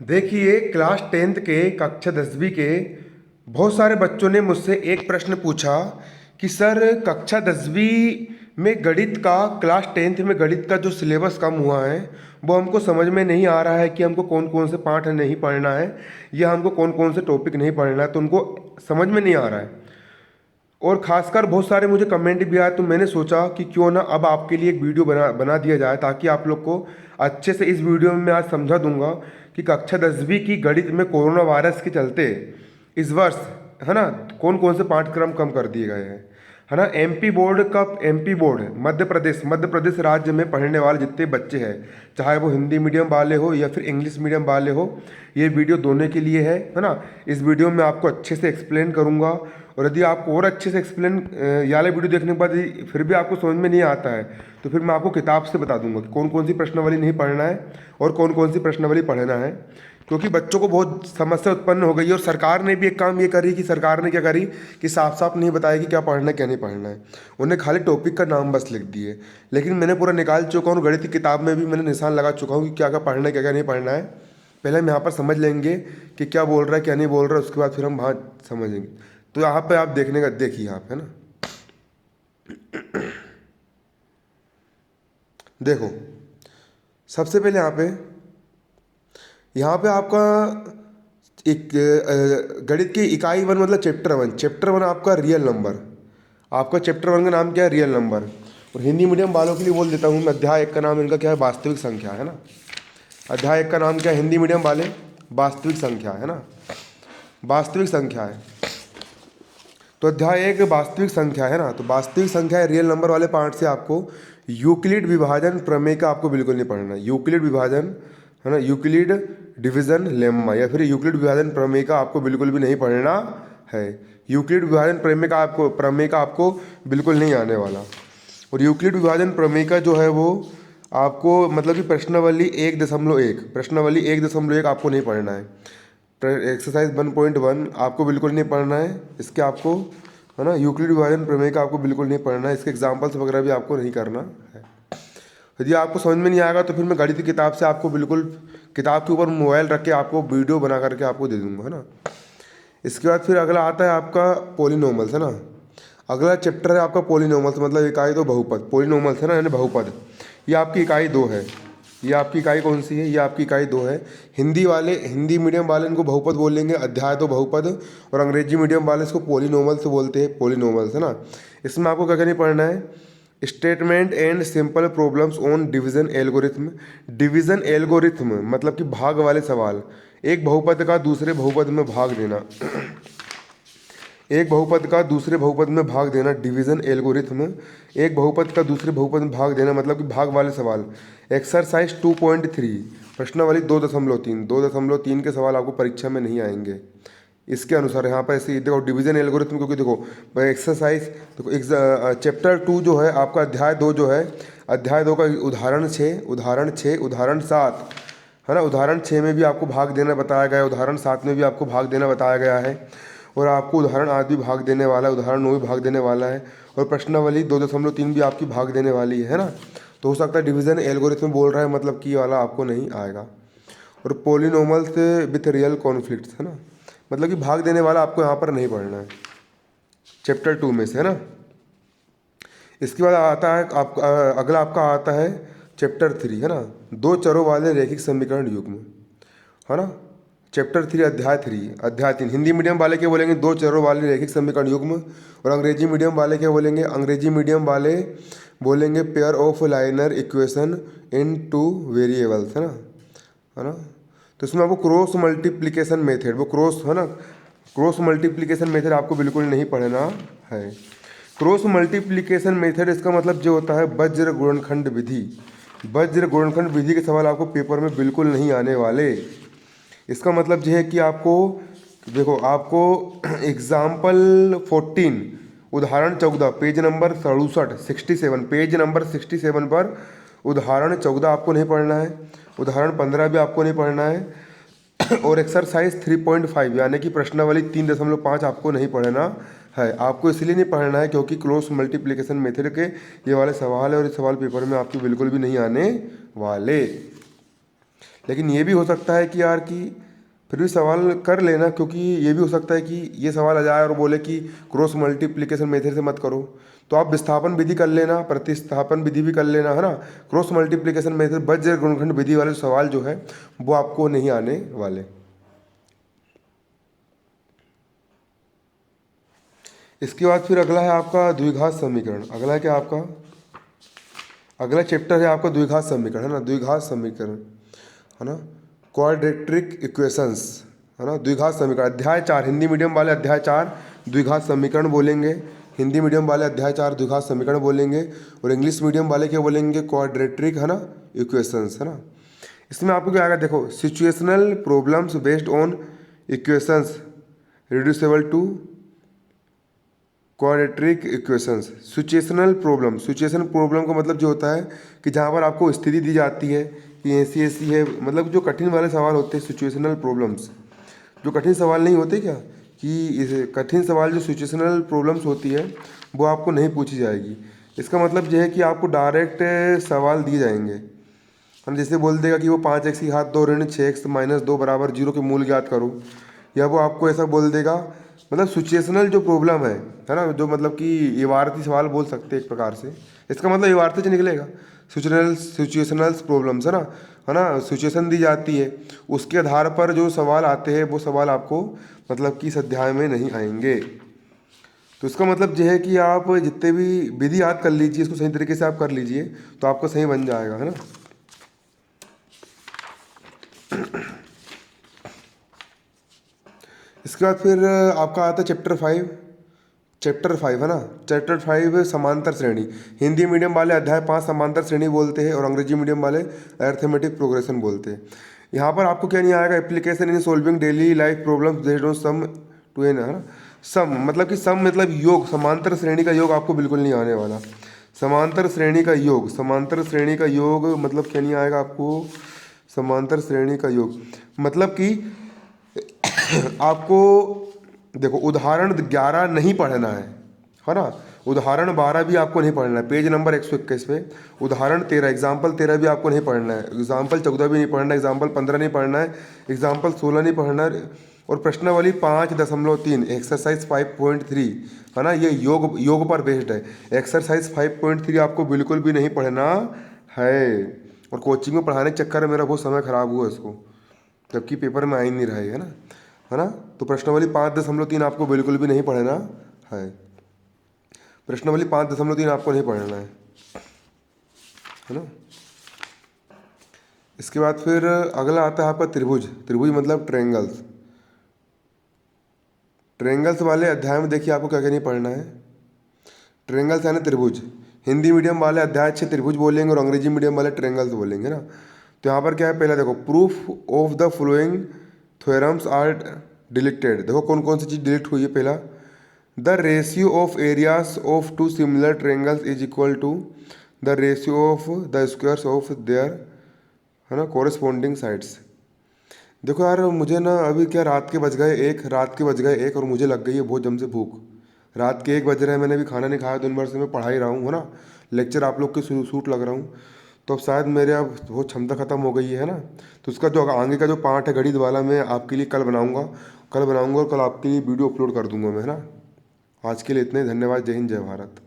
देखिए, class 10th के कक्षा 10वीं के बहुत सारे बच्चों ने मुझसे एक प्रश्न पूछा कि सर कक्षा 10वीं में गणित का क्लास 10th में गणित का जो सिलेबस कम हुआ है वो हमको समझ में नहीं आ रहा है कि हमको कौन कौन से पाठ नहीं पढ़ना है या हमको कौन कौन से टॉपिक नहीं पढ़ना है, तो उनको समझ में नहीं आ रहा है। और ख़ासकर बहुत सारे मुझे कमेंट भी आए, तो मैंने सोचा कि क्यों ना अब आपके लिए एक वीडियो बना बना दिया जाए, ताकि आप लोग को अच्छे से इस वीडियो में मैं आज समझा दूंगा कि कक्षा 10वीं की गणित में कोरोना वायरस के चलते इस वर्ष, है ना, कौन कौन से पाठ्यक्रम कम कर दिए गए हैं, है ना। एमपी बोर्ड मध्य प्रदेश राज्य में पढ़ने वाले जितने बच्चे हैं, चाहे वो हिंदी मीडियम वाले हो या फिर इंग्लिश मीडियम वाले हो, ये वीडियो दोनों के लिए है ना। इस वीडियो में आपको अच्छे से एक्सप्लेन करूँगा, और यदि आपको और अच्छे से एक्सप्लेन ये वाला वीडियो देखने के बाद यदि फिर भी आपको समझ में नहीं आता है, तो फिर मैं आपको किताब से बता दूंगा कि कौन कौन सी प्रश्नावली नहीं पढ़ना है और कौन कौन सी प्रश्नावली पढ़ना है। क्योंकि बच्चों को बहुत समस्या उत्पन्न हो गई है, और सरकार ने भी एक काम ये करी कि सरकार ने क्या करी कि साफ साफ नहीं बताया कि क्या पढ़ना है क्या नहीं पढ़ना है। उन्हें खाली टॉपिक का नाम बस लिख दिए, लेकिन मैंने पूरा निकाल चुका हूँ। गणित की किताब में भी मैंने निशान लगा चुका हूँ कि क्या क्या पढ़ना है क्या क्या नहीं पढ़ना है। पहले हम यहाँ पर समझ लेंगे कि क्या बोल रहा है क्या नहीं बोल रहा है, उसके बाद फिर हम वहाँ समझेंगे। तो यहाँ पे आप देखने का देखिए आप, है ना, देखो सबसे पहले यहाँ पे आपका एक गणित की इकाई 1 मतलब चैप्टर 1 आपका रियल नंबर। आपका चैप्टर 1 का नाम क्या है? Real number. और हिंदी मीडियम वालों के लिए बोल देता हूँ मैं, अध्याय 1 का नाम इनका क्या है? वास्तविक संख्या, है ना। अध्याय 1 का नाम क्या है हिंदी मीडियम वाले? वास्तविक संख्या, है ना, वास्तविक संख्या है। तो अध्याय 1 वास्तविक संख्या, है ना। तो वास्तविक संख्या है रियल नंबर वाले पार्ट से आपको यूक्लिड विभाजन प्रमेय का आपको बिल्कुल नहीं पढ़ना है। यूक्लिड विभाजन, है ना, यूक्लिड डिवीजन लेम्मा या फिर यूक्लिड विभाजन प्रमेय का आपको बिल्कुल भी नहीं पढ़ना है। यूक्लिड विभाजन प्रमेय का आपको बिल्कुल नहीं आने वाला। और यूक्लिड विभाजन प्रमेय का जो है वो आपको मतलब कि प्रश्नावली 1.1 आपको नहीं पढ़ना है। एक्सरसाइज 1.1 आपको बिल्कुल नहीं पढ़ना है। इसके आपको, है ना, यूक्लिड विभाजन प्रमेय का आपको बिल्कुल नहीं पढ़ना है। इसके एग्जाम्पल्स वगैरह भी आपको नहीं करना है। यदि आपको समझ में नहीं आएगा तो फिर मैं गणित की किताब से आपको बिल्कुल किताब के ऊपर मोबाइल रख के आपको वीडियो बना करके आपको दे दूंगा, है ना। इसके बाद फिर अगला आता है आपका पोलिनोमल्स, है ना। अगला चैप्टर है आपका पोलिनोमल्स मतलब इकाई 2 बहुपद। पोलिनोमल्स, है ना, यानी बहुपद। ये आपकी इकाई 2 है। ये आपकी इकाई कौन सी है? ये आपकी इकाई 2 है। हिंदी मीडियम वाले इनको बहुपद बोलेंगे, अध्याय 2 बहुपद। और अंग्रेजी मीडियम वाले इसको पोलिनोमल्स बोलते हैं, पोलिनोमल्स, है ना। इसमें आपको क्या क्या नहीं पढ़ना है? Statement and simple problems on division algorithm. Division algorithm मतलब कि भाग वाले सवाल। एक बहुपद का दूसरे बहुपद में भाग देना एक बहुपद का दूसरे बहुपद में भाग देना, डिवीजन एल्गोरिथम। एक बहुपद का दूसरे बहुपद में भाग देना मतलब कि भाग वाले सवाल। एक्सरसाइज 2.3 प्रश्नावली 2.3 के सवाल आपको परीक्षा में नहीं आएंगे। इसके अनुसार यहाँ पर ऐसे देखो डिवीजन एल्गोरिथम, क्योंकि देखो एक्सरसाइज, देखो चैप्टर 2 जो है आपका, अध्याय 2 जो है, अध्याय 2 का उदाहरण 6, उदाहरण 7, है ना। उदाहरण 6 में भी आपको भाग देना बताया गया है, उदाहरण 7 में भी आपको भाग देना बताया गया है, और आपको उदाहरण 8 भी भाग देने वाला है, उदाहरण 9 भी भाग देने वाला है, और प्रश्नावली 2.3 भी आपकी भाग देने वाली है ना। तो हो सकता है डिवीजन एल्गोरिथम बोल रहा है मतलब कि ये वाला आपको नहीं आएगा। और पोलिनोमल्स विथ रियल कॉन्फ्लिक्ट्स, है ना, मतलब कि भाग देने वाला आपको यहाँ पर नहीं पढ़ना है चैप्टर 2 में से, है ना। इसके बाद आता है आपका अगला आपका आता है चैप्टर 3, है ना, दो चरों वाले रैखिक समीकरण युग्म, है ना। चैप्टर 3 अध्याय 3 हिंदी मीडियम वाले क्या बोलेंगे? दो चरों वाले रैखिक समीकरण युग्म। और अंग्रेजी मीडियम वाले क्या बोलेंगे? अंग्रेजी मीडियम वाले बोलेंगे pair of liner equation in 2 variables, है ना। तो इसमें आपको क्रॉस मल्टीप्लिकेशन मेथड, वो क्रॉस, है ना, क्रॉस मल्टीप्लिकेशन मेथड आपको बिल्कुल नहीं पढ़ना है। क्रॉस मल्टीप्लिकेशन मेथड इसका मतलब जो होता है वज्र गुणनखंड विधि। वज्र गुणनखंड विधि के सवाल आपको पेपर में बिल्कुल नहीं आने वाले। इसका मतलब यह है कि आपको देखो, आपको एग्जाम्पल 14 उदाहरण 14 पेज नंबर 67 पेज नंबर 67 पर उदाहरण 14 आपको नहीं पढ़ना है, उदाहरण 15 भी आपको नहीं पढ़ना है, और एक्सरसाइज 3.5 यानी कि प्रश्नावली 3.5 आपको नहीं पढ़ना है। आपको इसलिए नहीं पढ़ना है क्योंकि क्रॉस मल्टीप्लिकेशन मेथड के ये वाले सवाल है, और इस सवाल पेपर में आपके बिल्कुल भी नहीं आने वाले। लेकिन ये भी हो सकता है कि यार कि फिर भी सवाल कर लेना, क्योंकि ये भी हो सकता है कि ये सवाल आ जाए और बोले कि क्रॉस मल्टीप्लिकेशन मेथड से मत करो, तो आप विस्थापन विधि कर लेना, प्रतिस्थापन विधि भी कर लेना, है ना। क्रॉस मल्टीप्लिकेशन मेथड बज्र गुणनखंड विधि वाले सवाल जो है वो आपको नहीं आने वाले। इसके बाद फिर अगला है आपका द्विघात समीकरण। अगला है क्या आपका, अगला चैप्टर है आपका द्विघात समीकरण, है ना, द्विघात समीकरण, है ना, क्वाड्रेटिक इक्वेशंस, है ना, द्विघात समीकरण। अध्याय 4 हिंदी मीडियम वाले अध्याय 4 द्विघात समीकरण बोलेंगे, हिंदी मीडियम वाले अध्याय 4 द्विघात समीकरण बोलेंगे, और इंग्लिश मीडियम वाले क्या बोलेंगे, क्वाड्रेटिक, है ना, इक्वेशंस, है ना। इसमें आपको क्या आएगा, देखो, situational problems based on equations reducible to quadratic equations. Situational problem, situation problem का मतलब जो होता है कि जहाँ पर आपको स्थिति दी जाती है कि ऐसी ऐसी है, मतलब जो कठिन वाले सवाल होते हैं सिचुएशनल प्रॉब्लम्स, जो कठिन सवाल नहीं होते क्या, कि इस कठिन सवाल जो सिचुएशनल प्रॉब्लम्स होती है वो आपको नहीं पूछी जाएगी। इसका मतलब यह है कि आपको डायरेक्ट सवाल दिए जाएंगे, हम जैसे बोल देगा कि वो 5x की घात 2 ऋण 6x माइनस 2 बराबर 0 के मूल ज्ञात करो, या वो आपको ऐसा बोल देगा, मतलब सिचुएशनल जो प्रॉब्लम है ना, जो मतलब कि इबारती सवाल बोल सकते हैं एक प्रकार से, इसका मतलब इबारती से निकलेगा, सिचुएशनल प्रॉब्लम्स, है ना, सिचुएशन दी जाती है, उसके आधार पर जो सवाल आते हैं वो सवाल आपको मतलब कि इस अध्याय में नहीं आएंगे। तो इसका मतलब यह है कि आप जितने भी विधि याद कर लीजिए, इसको सही तरीके से आप कर लीजिए तो आपका सही बन जाएगा, है ना। इसके बाद फिर आपका आता है चैप्टर 5, है ना, चैप्टर 5 समांतर श्रेणी। हिंदी मीडियम वाले अध्याय 5 समांतर श्रेणी बोलते हैं, और अंग्रेजी मीडियम वाले अरिथमेटिक प्रोग्रेशन बोलते हैं। यहाँ पर आपको क्या नहीं आएगा, application in solving daily life problems based on sum to n, है ना। सम मतलब कि सम मतलब योग, समांतर श्रेणी का योग आपको बिल्कुल नहीं आने वाला। समांतर श्रेणी का योग, समांतर श्रेणी का योग मतलब क्या नहीं आएगा आपको, समांतर श्रेणी का योग मतलब कि आपको देखो उदाहरण 11 नहीं पढ़ना है ना, उदाहरण 12 भी आपको नहीं पढ़ना है, पेज नंबर 121 पे उदाहरण 13 एग्जाम्पल 13 भी आपको नहीं पढ़ना है, एग्जाम्पल 14 भी नहीं पढ़ना है, एग्जाम्पल 15 नहीं पढ़ना है, एग्जाम्पल 16 नहीं पढ़ना है, और प्रश्नावली 5.3 एक्सरसाइज 5.3, है ना, ये योग पर बेस्ड है। एक्सरसाइज 5.3 आपको बिल्कुल भी नहीं पढ़ना है, और कोचिंग में पढ़ाने के चक्कर में मेरा बहुत समय खराब हुआ इसको, जबकि पेपर में आ ही नहीं रहा है ना। तो प्रश्नावली 5.3 आपको बिल्कुल भी नहीं पढ़ना है, प्रश्नावली 5.3 आपको नहीं पढ़ना है ना। इसके बाद फिर अगला आता है आपका त्रिभुज। त्रिभुज मतलब ट्रेंगल्स। ट्रेंगल्स वाले अध्याय में देखिए आपको क्या क्या नहीं पढ़ना है। ट्रेंगल्स यानी त्रिभुज, हिंदी मीडियम वाले अध्याय 6 त्रिभुज बोलेंगे, और अंग्रेजी मीडियम वाले ट्रेंगल्स बोलेंगे ना। तो यहाँ पर क्या है, पहला देखो, proof of the following theorems are deleted. देखो कौन कौन सी चीज़ डिलीट हुई है। पहला, the ratio of areas of two similar triangles is equal to the ratio of the squares of their, है ना, कोरस्पॉन्डिंग साइड्स। देखो यार मुझे ना अभी क्या रात के बज गए एक, और मुझे लग गई है बहुत जम से भूख। रात के 1 बज रहे हैं, मैंने अभी खाना नहीं खाया, दिन भर से मैं पढ़ा ही रहा हूँ, है ना, लेक्चर आप लोग के शूट लग रहा हूँ, तो अब शायद मेरे अब बहुत क्षमता खत्म हो गई है ना। तो उसका जो आगे का जो पार्ट है गणित वाला, मैं आपके लिए कल बनाऊंगा और कल आपके लिए वीडियो अपलोड कर दूंगा मैं, है ना। आज के लिए इतने, धन्यवाद, जय हिंद जय भारत।